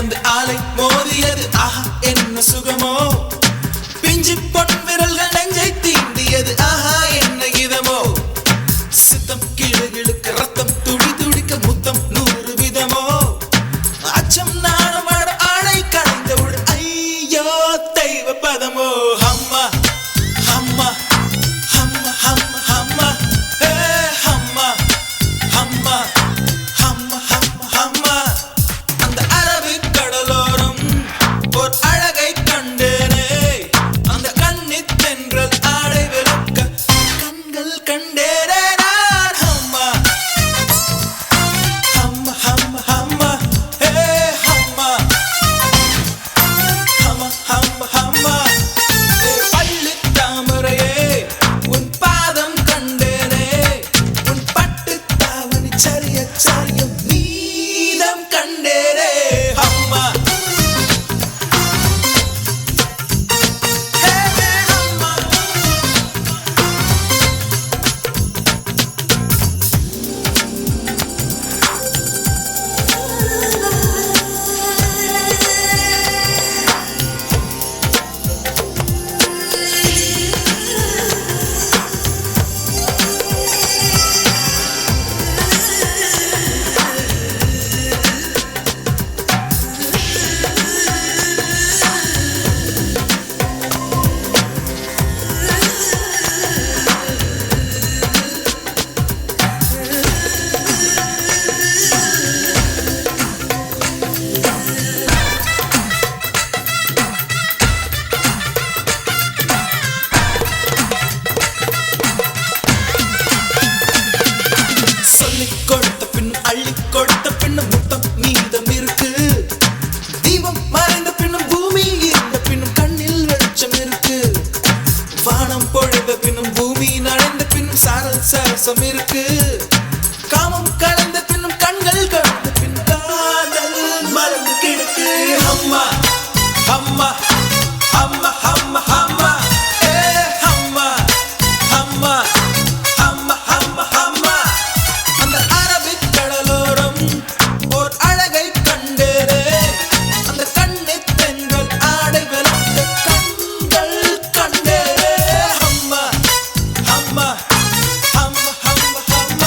வந்து ஆலை மோதியது ஆஹா என்ன சுகமோ பிஞ்சி பொன் விரல்கள் நெஞ்சை தீண்டியது ஆஹா என்ன இதமோ சித்தம் கிளுகிழுக்க ரத்தம் துடி துடிக்க முத்தம் 100 விதமோ அச்சம் நாணமாட ஆணை களைந்தவுடன் ஐயோ தெய்வ பதமோ அம்மா அம்மா அம்மா அம்மா அம்மா ஹே அம்மா அம்மா அம்மா அம்மா அம்மா அந்த அரபிக் கடலோரம் ஒரு அழகை கண்டேனே அந்த கண்ணித் தென்றல் ஆடை விளக்க கண்கள் கண்டேனே நான் அம்மா அம்மா அம்மா அம்மா ஹே அம்மா அம்மா அம்மா அம்மா பள்ளித் தாமரையே உன் பாதம் கண்டேனே உன் பட்டுத் தாவணி சரிய சரியும் நீதம் கண்டேனே அம்மா ஹே அம்மா சொல்லிக் கொடுத்த பின்னும் அள்ளிக் கொடுத்த பின்னும் முத்தம் மீதம் இருக்கு தீபம் மறைந்த பின்னும் பூமி இருந்த பின்னும் கண்ணில் வெளிச்சம் இருக்கு வானம் பொழிந்த பின்னும் பூமி நனைந்த பின்னும் சாரல் சரசம் இருக்கு காமம் கலந்த பின்னும் கண்கள் கலந்த பின் காதல் மலர்ந்து கிடக்கு அம்மா அம்மா அம்மா அம்மா அம்மா ஏ அம்மா அம்மா அம்மா அம்மா அம்மா அந்த அரபிக் கடலோரம் ஓர் அழகை கண்டேனே அந்த கண்ணித் தென்றல் ஆடை விளக்க கண்கள் கண்டேனே அம்மா அம்மா அம்மா அம்மா அம்மா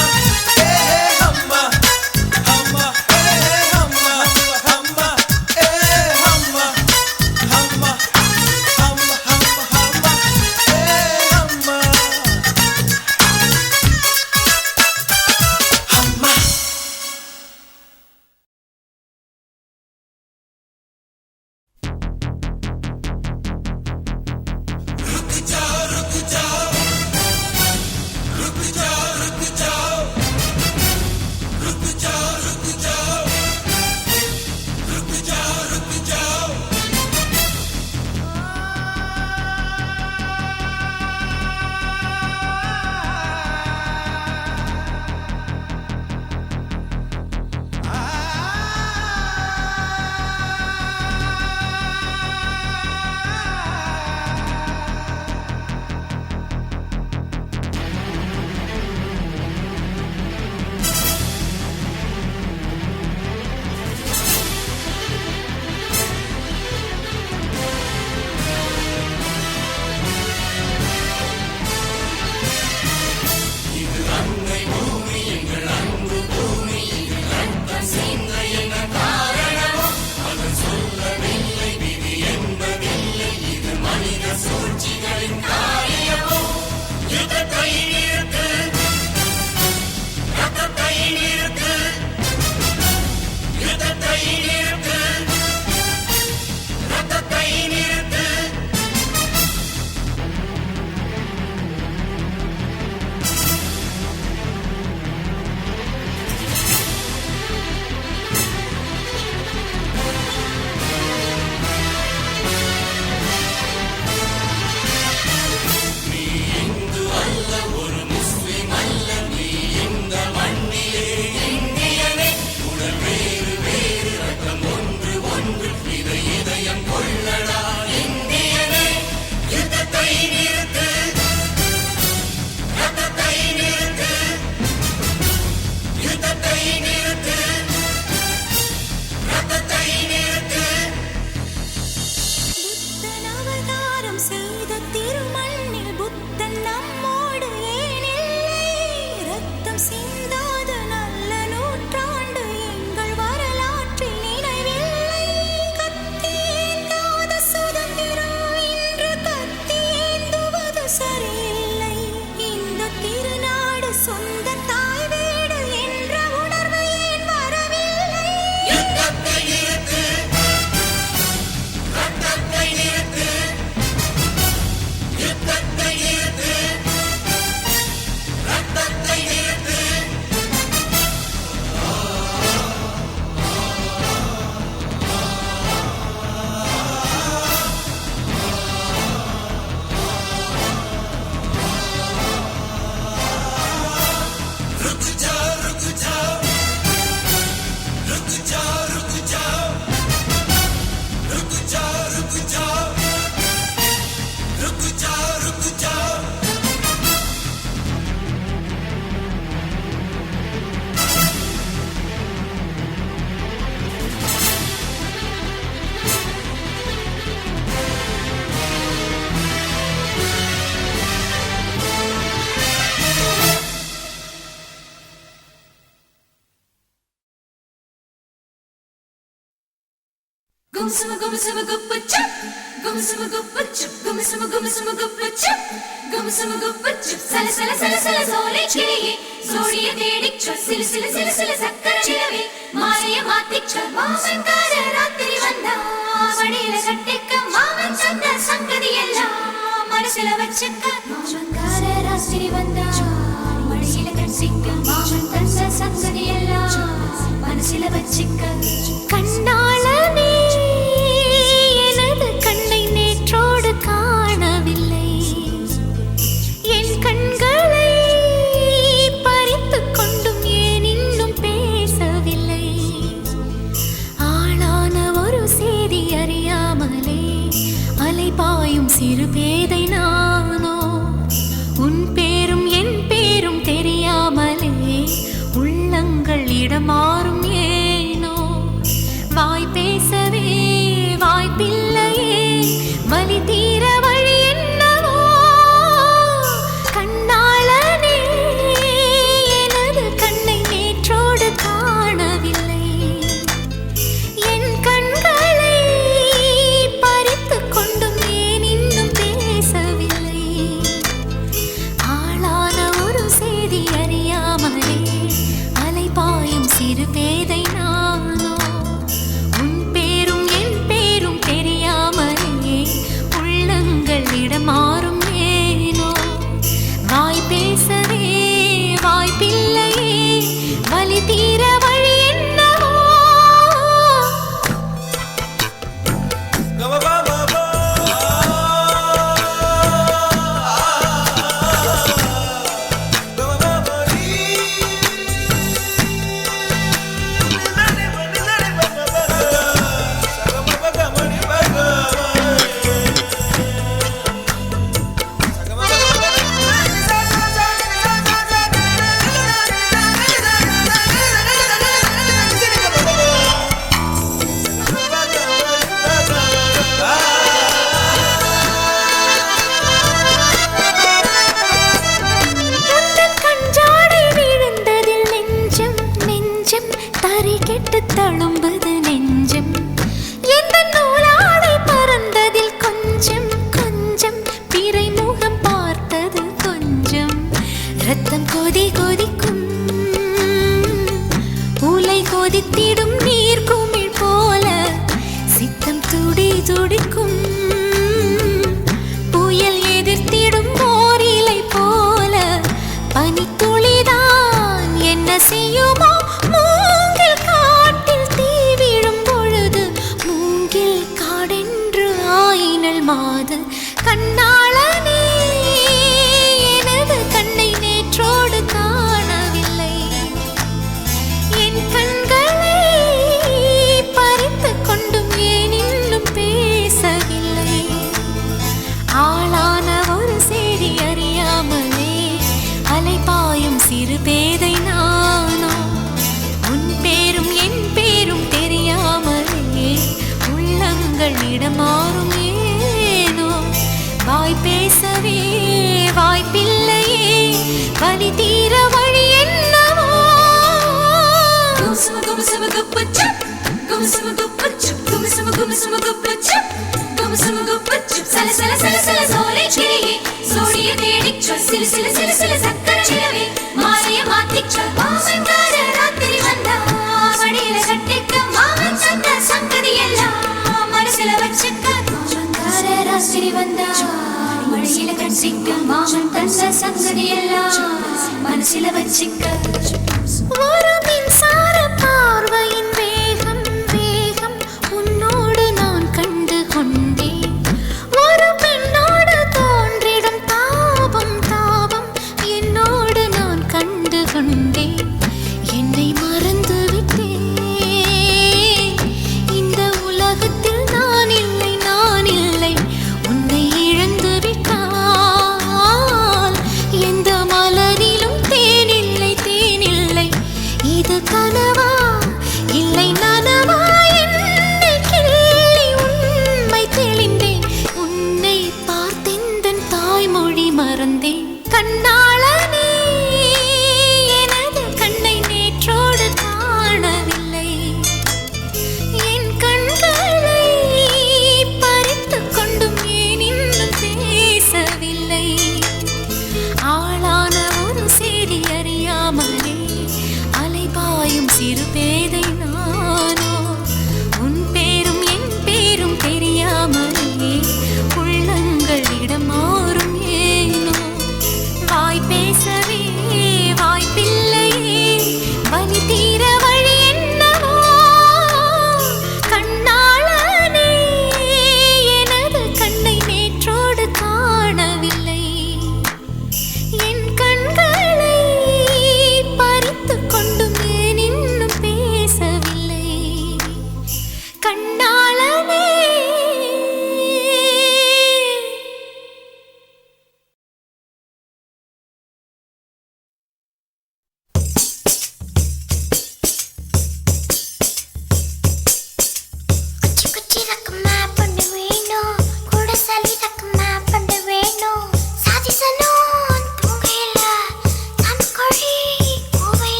മനസ്സില വച്ചക്ക മാമങ്കാര രാത്രി വന്ന മടിയില കട്ടിക്ക മാമൻ തന്ന സംഗതിയെല്ലാം മനസ്സില വച്ചക്ക கண்ணாளனே எனது கண்ணை நேற்றோடு காணவில்லை என் கண்களை பறித்துக் கொண்டும் ஏன் இன்னும் பேசவில்லை ஆளான ஒரு செய்தி அறியாமலே அலைபாயும் சிறு பேதை நானோ உன் பேரும் என் பேரும் தெரியாமலே உள்ளங்கள் இடமாறும் ஏனோ வாய் பேசவே வாய்ப்பில்லையே வலி தீர வழி என்னவோ கண்ணாளனே எனது கண்ணை நேற்றோடு காணவில்லை என் கண்களை பறித்துக் கொண்டும் ஏன் இன்னும் பேசவில்லை ஆளான ஒரு செய்தி அறியாமலே அலைபாயும் சிறு பேதை நானோ உன் பேரும் என் பேரும் தெரியாமலே உள்ளங்கள் இடமாறும் ஏனோ வாய் பேசவே வாய்ப்பில்லையே வலி தீர வழி என்னவோ தழும்புது நெஞ்சம் எந்த நூலாடை பறந்ததில் கொஞ்சம் கொஞ்சம் பிறை முகம் பார்த்தது கொஞ்சம் ரத்தம் கொதி கொதிக்கும் உலை கொதித்திடும் நீர் குமிழ் போல சித்தம் துடி துடிக்கும் புயல் எதிர்த்திடும் ஓரிலை போல பனித்துளிதான் என்ன செய்யுமோ மூங்கில் காட்டில் தீ விழும் பொழுது மூங்கில் காடென்று ஆயினல் மாது கண்ணாளனே எனது கண்ணை நேற்றோடு காணவில்லை என் கண்களை பறித்துக் கொண்டும் ஏன் இன்னும் பேசவில்லை ஆளான ஒரு செய்தி அறியாமலே அலைபாயும் சிறு பேதை நானோ உன் பேரும் என் பேரும் தெரியாமலே உள்ளங்கள் இடமாறும் ஏனோ வாய் பேசவே வாய்ப்பில்லையே வலி தீர வழி என்னவோ மனசில வச்சிக்க ஒரு மின்சார பார்வையின் வேகம் வேகம் உன்னோடு நான் கண்டு கொண்டேன் ஒரு பெண்ணோடு தோன்றிடும் தாபம் தாபம் என்னோடு நான் கண்டு கொண்டேன் என்னை மறந்து விட்டேன் இந்த உலகத்தில் நான் இல்லை உன்னை இழந்து விட்டால் எந்த மலரிலும் தேனில்லை இது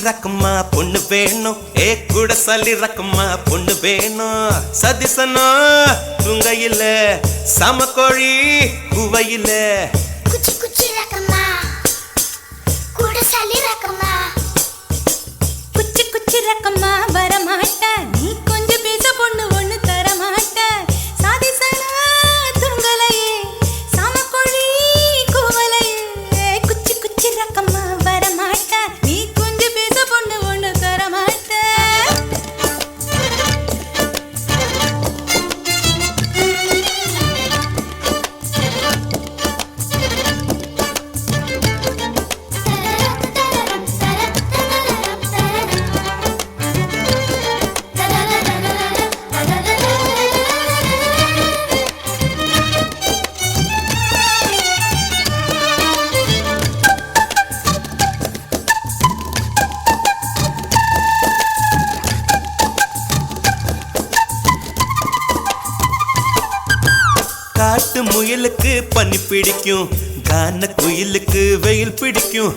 ரக்கம்மா பொண்ணு வேணும் ஏ கூட சல்லி ரக்கம்மா பொண்ணு வேணும் சதிசனா துங்கையில சமக்கோழி குவையில குச்சி குச்சி ரக்கம்மா கூட சல்லி ரக்கம்மா குச்சி குச்சி ரக்கம்மா வரமாட்ட நீ கொஞ்சம் பேச பொண்ணு ஒண்ணு தரமாட்ட சாதிசனா துங்கலையே சமக்கோழி குவலையே குச்சி குச்சி ரக்கம்மா வரமாட்ட நீ கொஞ்சம் பேச பொண்ணு ஒண்ணு தரமாட்ட காட்டு முயலுக்கு பனி பிடிக்கும் கான குயிலுக்கு வெயில் பிடிக்கும்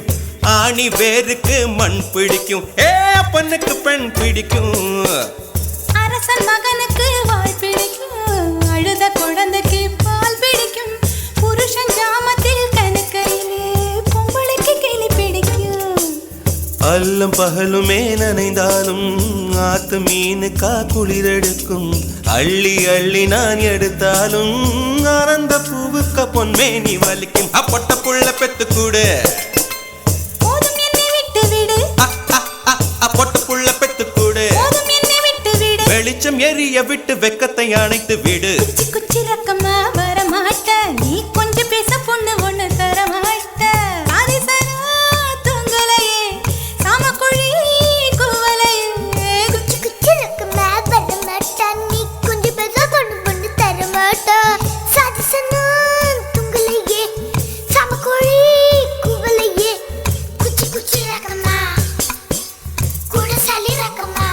ஆணி வேருக்கு மண் பிடிக்கும் ஏ பொண்ணுக்கு பெண் பிடிக்கும் அரசன் மகனுக்கு வாய் பிடிக்கும் அழுத குழந்தைக்கு பால் பிடிக்கும் புருஷன் ஜாமத்தில் கணக்கையிலே பொம்பளைக்கு கிளி பிடிக்கும் அல்லும் பகலுமே நனைந்தாலும் ஆத்து மீனுக்கா குளிரெடுக்கும் அள்ளி அள்ளி நான் எடுத்தாலும் ஆனந்த பூவுக்க பொன்மேனி வலிக்கும் அப்பொட்ட புள்ள பெத்து கூடு போதும் என்னை விட்டு விடு பொட்ட புள்ள பெத்து கூடு போதும் என்னை விட்டு விடு வெளிச்சம் எரிய விட்டு வெக்கத்தை அணைத்து விடு குச்சி குச்சி ரக்கம்மா வரமாட்ட நீ கொஞ்சம் பேச பொண்ணு ஒண்ணு தரமாட்ட ஆதிசனா துங்கலையே சாமக்குழி குவலையே குச்சி குச்சி ரக்கம்மா வரமாட்ட நீ கொஞ்சம் பேச பொண்ணு ஒண்ணு தரமாட்ட சாதிசனா துங்கலையே சாமக்குழி குவலையே குச்சி குச்சி ரக்கம்மா கூட சல்லி Rakkamma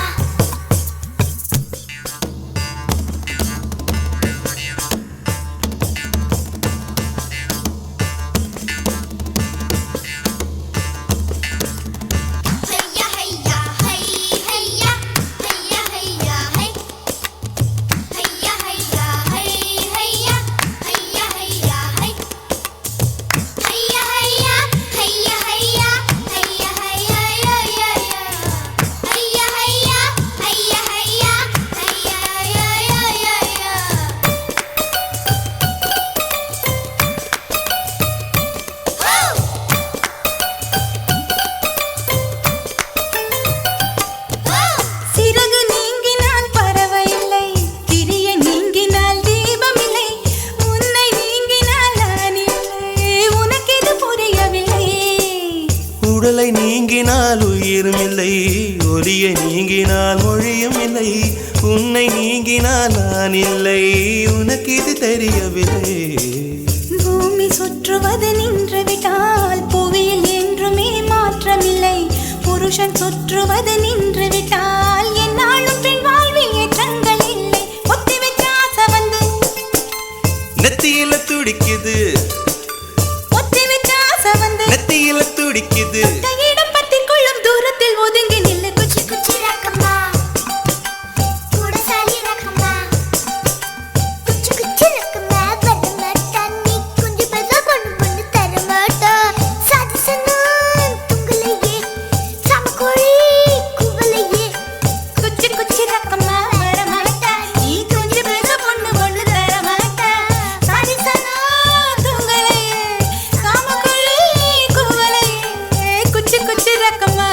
Hayya hayya hay hayya hayya hayya hay hayya hayya hay hayya hayya hayya hay hayya hayya hayya hayya hayya hayya hayya hayya hayya சிறகு நீங்கினால் பறவை இல்லை திரிய நீங்கினால் தீபம் இல்லை உன்னை நீங்கினால் நான் இல்லை உனக்கு இது புரியவில்லை உடலை நீங்கினால் உயிரும் இல்லை ஒலியை நீங்கினால் மொழியும் இல்லை உன்னை நீங்கினால் நான் இல்லை உனக்கு இது தெரியவில்லை பூமி சுற்றுவது நின்று விட்டால் புவியில் என்றுமே மாற்றமில்லை புருஷன் சுற்றுவது நின்று விட்டால் என்னாலும் பெண் வாழ்வில் ஏற்றங்கள் இல்லை ஒத்தி வச்ச ஆசை வந்து நெத்தியில துடிக்குது ஒத்தி வச்ச ஆசை வந்து நெத்தியில துடிக்குது இடம் பத்தி கொள்ளும் தூரத்தில் ஒதுங்கி நில்லு குச்சி குச்சி ரக்கம்மா கூட சாலி ரக்கம்மா குச்சி குச்சி ரக்கம்மா வரமாட்டா நீ கொஞ்சம் பேச பொண்ணு பொண்ணு தரமாட்டா சாதிசனா துங்கலையே சமக்கோழி குவலையே குச்சி குச்சி ரக்கம்மா வரமாட்டா நீ கொஞ்சம் பேச பொண்ணு பொண்ணு தரமாட்டா சாதிசனா துங்கலையே சமக்கோழி குவலையே குச்சி குச்சி ரக்கம்மா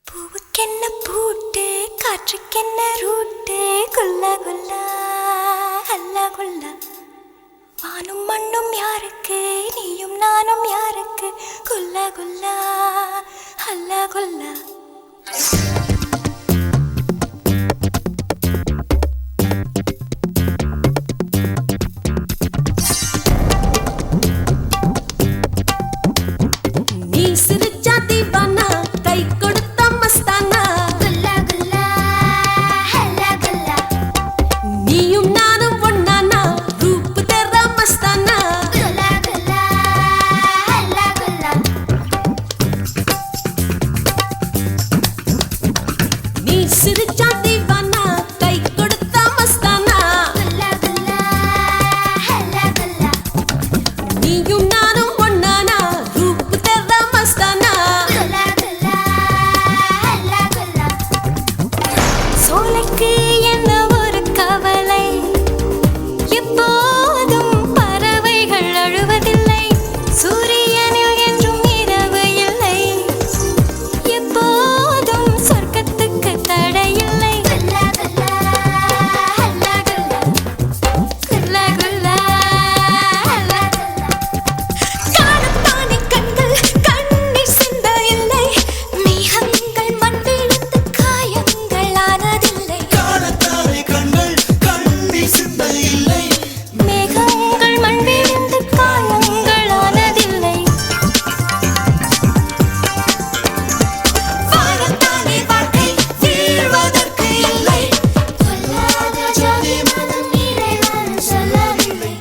பூவுக்கென்ன பூட்டு காற்றுக்கென்ன ரூட்டு குல்லா குல்லா அல்லா குல்லா வானும் மண்ணும் யாருக்கு நீயும் நானும் யாருக்கு குல்லா குல்லா அல்லா குல்லா நீ சிரிச்சா தீவானா கை கொடுத்த மஸ்தானா குல்லா குல்லா ஹல்லா குல்லா நீயும் நானும் ஒண்ணானா ரூப் தெரா மஸ்தானா குல்லா குல்லா ஹல்லா குல்லா நீ சிரிச்சா தீவானா கை கொடுத்த மஸ்தானா குல்லா குல்லா ஹல்லா குல்லா நீயும் நானும் ஒண்ணானா ரூப் தெரா மஸ்தானா குல்லா குல்லா ஹல்லா குல்லா சோலைக்கு என்ன ஒரு கவலை எப்போதும் பறவைகள் அழுவதில்லை சூரியனில் என்றும் இரவு இல்லை எப்போதும் சொர்க்கத்துக்கு தடையில்லை குல்லா குல்லா ஹல்லா குல்லா குல்லா குல்லா ஹல்லா குல்லா காணத்தானே கண்கள் கண்ணீர் சிந்த இல்லை மேகங்கள் மண் விழுந்து காயங்கள் ஆனதில்லை காணத்தானே கண்கள் கண்ணீர் சிந்த இல்லை மேகங்கள் மண் விழுந்து காயங்கள் ஆனதில்லை வாழத்தானே வாழ்க்கை வீழ்வதற்கு இல்லை கொல்லாத ஜாதி மதம் இறைவன் சொல்லவில்லை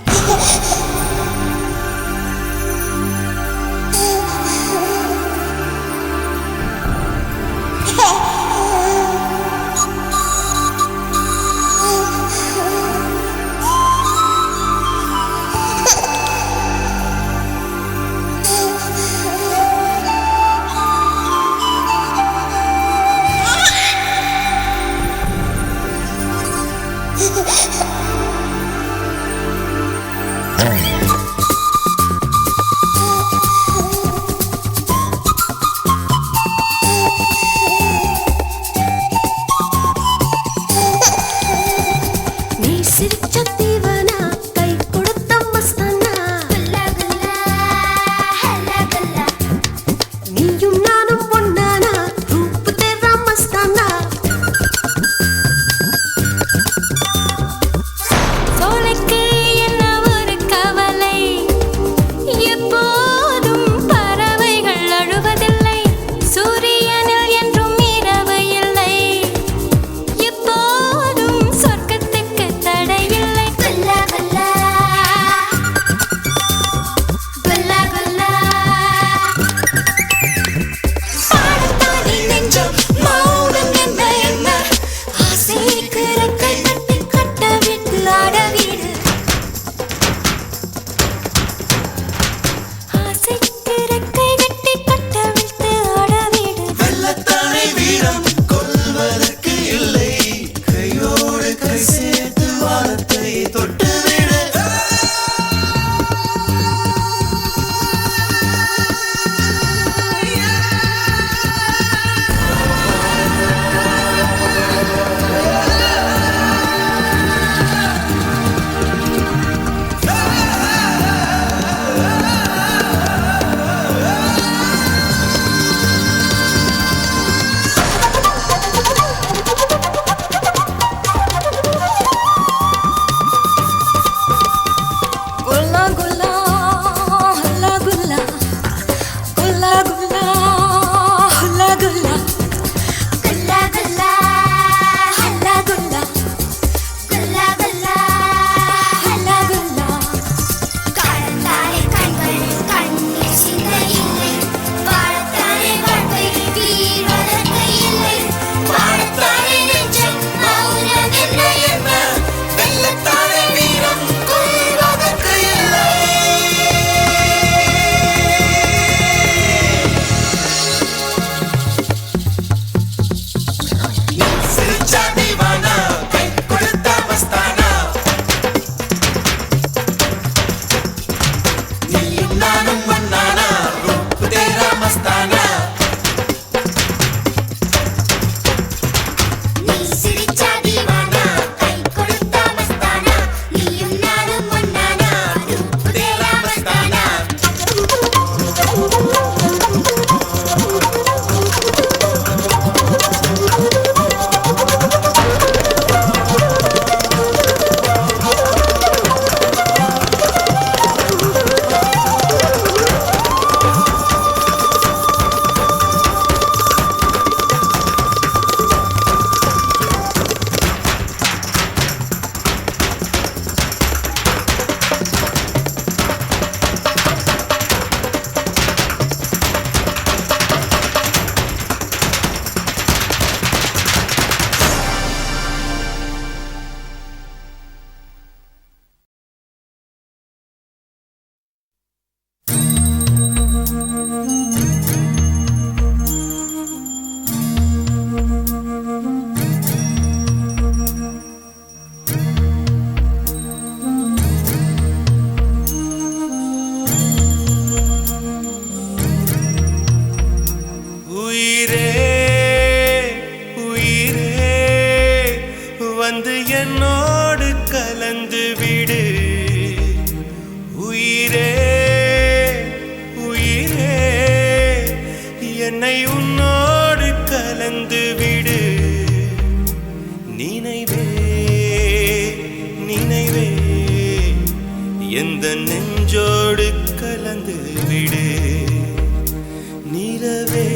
நீ சிரிச்ச தீவனா கை கொடுத்த மஸ்தானா குல்லா குல்லா ஹல்லா குல்லா நீயும் நானும் ஒண்ணானா ரூப் தெரா மஸ்தானா சோலைக்கு என்ன ஒரு கவலை சிரிச்சா தீவானா கை கொடுத்தா மஸ்தானா நீயும் நானும் ஒன்னானா தேரா மஸ்தானா வந்து என்னோடு கலந்து விடு உயிரே உயிரே என்னை உன்னோடு கலந்து விடு நினைவே நினைவே எந்த நெஞ்சோடு கலந்து விடு நிலவே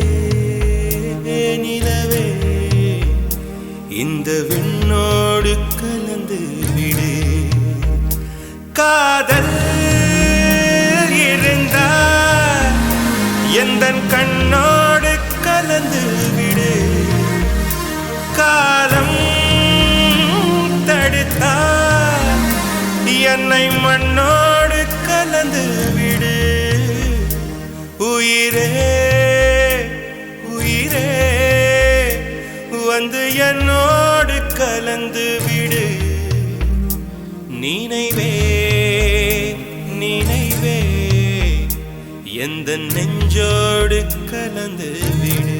நிலவே இந்த விண்ணோடு கலந்து விடு காதல் இருந்தால் எந்தன் கண்ணோடு கலந்து விடு காலம் தடுத்தால் என்னை மண்ணோடு கலந்து விடு உயிரே உயிரே வந்து என்னோடு கலந்து விடு நினைவே நினைவே எந்த நெஞ்சோடு கலந்து விடு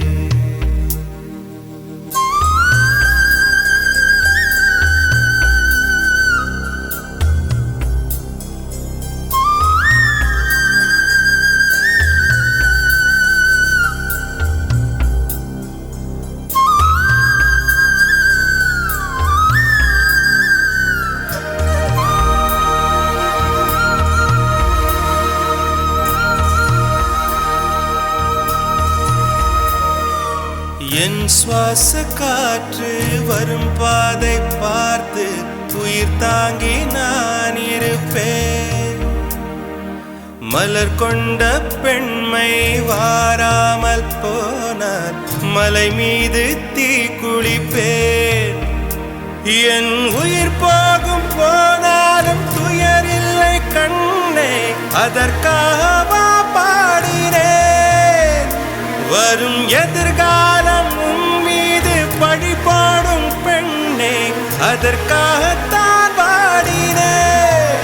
என் சுவாச காற்று வரும் பாதை பார்த்து உயிர் தாங்கி நான் இருப்பேன் மலர் கொண்ட பெண்மை வாராமல் போனார் மலை மீது தீ குளிப்பேன் என் உயிர் போகும் போனாலும் துயரில்லை கண்ணே அதற்காக பாடினேன் வரும் எதிர்காலம் உன் மீது பழி போடும் பெண்ணே அதற்காகத்தான் பாடினேன்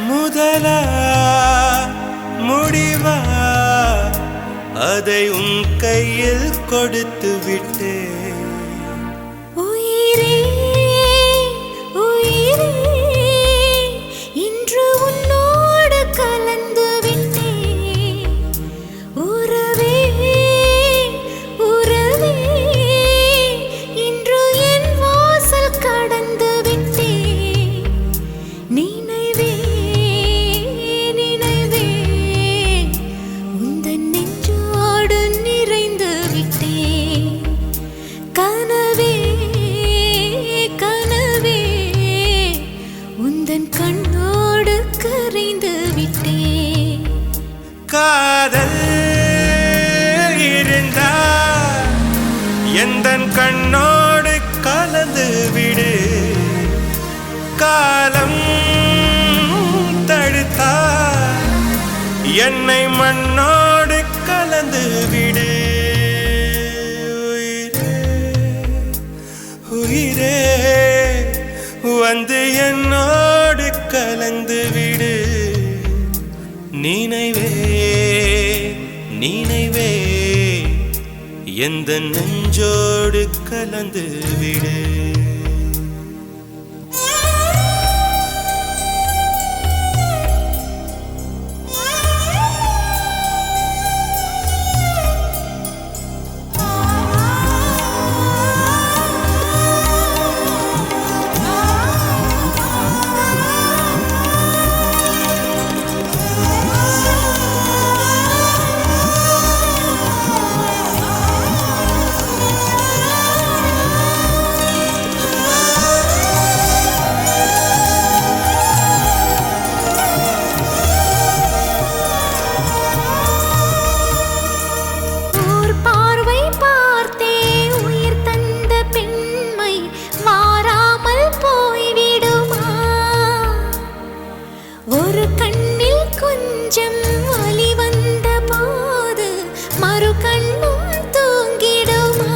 முதலா முடிவா அதை உன் கையில் கொடுத்து விட்டேன் உயிரே உயிரே இன்று உன்னோடு கலந்து விட்டேன் உறவே உறவே இன்று என் வாசல் கடந்து விட்டேன் நினைவே நினைவே உந்தன் நெஞ்சோடு நிறைந்து விட்டேன் கனவே கனவே உந்தன் கண்ணோடு கரைந்து விட்டேன் காதல் இருந்தால் எந்தன் கண்ணோடு கலந்து விடு காலம் தடுத்தால் என்னை மண்ணோடு கலந்து விடு உயிரே வந்து என்னோடு கலந்து விடு நினைவே நினைவே எந்த நெஞ்சோடு கலந்து விடு. ஒரு கண்ணில் கொஞ்சம் வலி வந்த போது மறு கண்ணும் தூங்கிடுமா?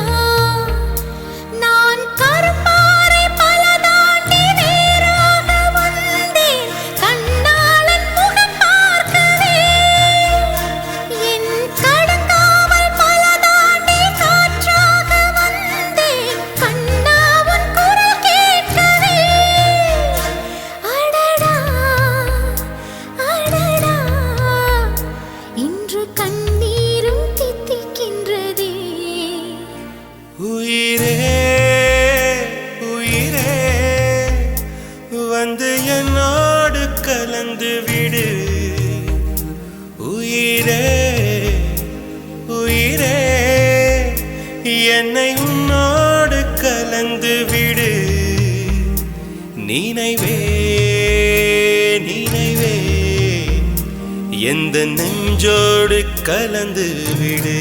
நான் கருப்பாறை பல தாண்டி வேறாக வந்தேன், கண்ணாளன் முகம் பார்க்கவே. என் கடுங்காவல் பல தாண்டி காற்றாக வந்தேன், கண்ணா உன் குரல் கேட்கவே. அடடா அடடா, இன்று கண்ணீரும் தித்திக்கின்றதே. உயிரே உயிரே வந்து என்னோடு கலந்து விடு. உயிரே உயிரே என்னை உன்னோடு கலந்து விடு. நினைவே நினைவே எந்த நெஞ்சோடு கலந்து விடு.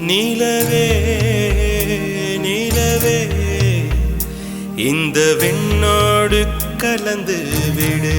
நிலவே நிலவே இந்த விண்ணோடு கலந்து விடு.